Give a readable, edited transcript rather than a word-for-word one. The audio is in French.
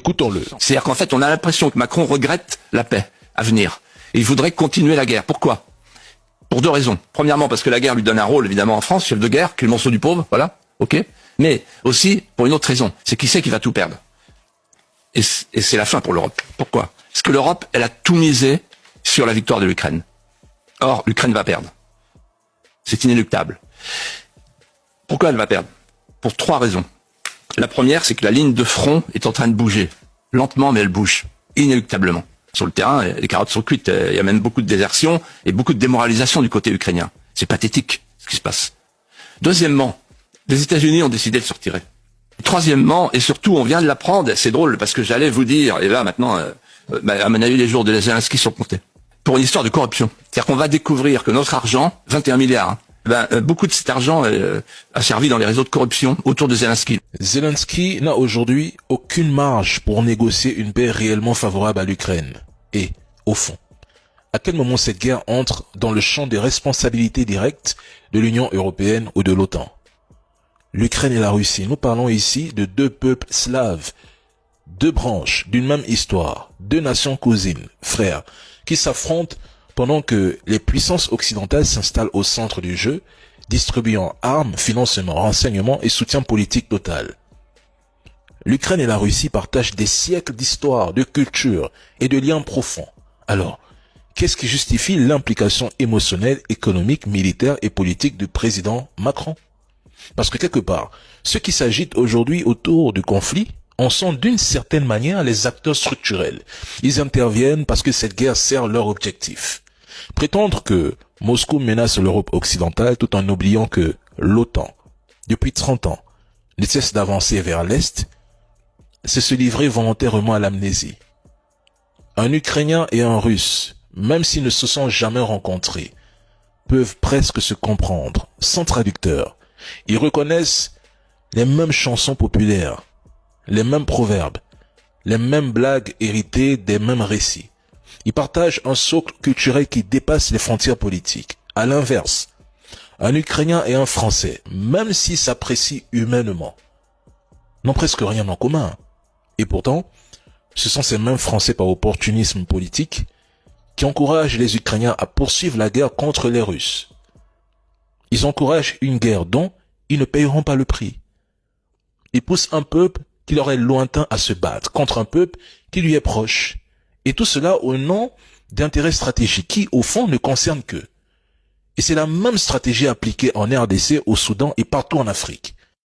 Écoutons-le. C'est-à-dire qu'en fait, on a l'impression que Macron regrette la paix à venir. Et il voudrait continuer la guerre. Pourquoi? Pour deux raisons. Premièrement, parce que la guerre lui donne un rôle, évidemment, en France, chef de guerre, qui est le monceau du pauvre, voilà, ok. Mais aussi, pour une autre raison, c'est qu'il sait qu'il va tout perdre. Et c'est la fin pour l'Europe. Pourquoi? Parce que l'Europe, elle a tout misé sur la victoire de l'Ukraine. Or, l'Ukraine va perdre. C'est inéluctable. Pourquoi elle va perdre? Pour trois raisons. La première, c'est que la ligne de front est en train de bouger. Lentement, mais elle bouge. Inéluctablement. Sur le terrain, les carottes sont cuites. Il y a même beaucoup de désertion et beaucoup de démoralisation du côté ukrainien. C'est pathétique, ce qui se passe. Deuxièmement, les États-Unis ont décidé de se retirer. Troisièmement, et surtout, on vient de l'apprendre, c'est drôle, parce que j'allais vous dire, et là, maintenant, à mon avis, les jours de Zelensky sont comptés. Pour une histoire de corruption. C'est-à-dire qu'on va découvrir que notre argent, 21 milliards, beaucoup de cet argent a servi dans les réseaux de corruption autour de Zelensky. Zelensky n'a aujourd'hui aucune marge pour négocier une paix réellement favorable à l'Ukraine. Et, au fond, à quel moment cette guerre entre dans le champ des responsabilités directes de l'Union européenne ou de l'OTAN? L'Ukraine et la Russie, nous parlons ici de deux peuples slaves, deux branches d'une même histoire, deux nations cousines, frères, qui s'affrontent pendant que les puissances occidentales s'installent au centre du jeu, distribuant armes, financement, renseignements et soutien politique total. L'Ukraine et la Russie partagent des siècles d'histoire, de culture et de liens profonds. Alors, qu'est-ce qui justifie l'implication émotionnelle, économique, militaire et politique du président Macron? Parce que quelque part, ceux qui s'agitent aujourd'hui autour du conflit en sont d'une certaine manière les acteurs structurels. Ils interviennent parce que cette guerre sert leur objectif. Prétendre que Moscou menace l'Europe occidentale tout en oubliant que l'OTAN, depuis 30 ans, ne cesse d'avancer vers l'Est, c'est se livrer volontairement à l'amnésie. Un Ukrainien et un Russe, même s'ils ne se sont jamais rencontrés, peuvent presque se comprendre, sans traducteur. Ils reconnaissent les mêmes chansons populaires, les mêmes proverbes, les mêmes blagues héritées des mêmes récits. Ils partagent un socle culturel qui dépasse les frontières politiques. À l'inverse, un Ukrainien et un Français, même s'ils s'apprécient humainement, n'ont presque rien en commun. Et pourtant, ce sont ces mêmes Français par opportunisme politique qui encouragent les Ukrainiens à poursuivre la guerre contre les Russes. Ils encouragent une guerre dont ils ne payeront pas le prix. Ils poussent un peuple qui leur est lointain à se battre contre un peuple qui lui est proche. Et tout cela au nom d'intérêts stratégiques qui, au fond, ne concernent qu'eux. Et c'est la même stratégie appliquée en RDC, au Soudan et partout en Afrique.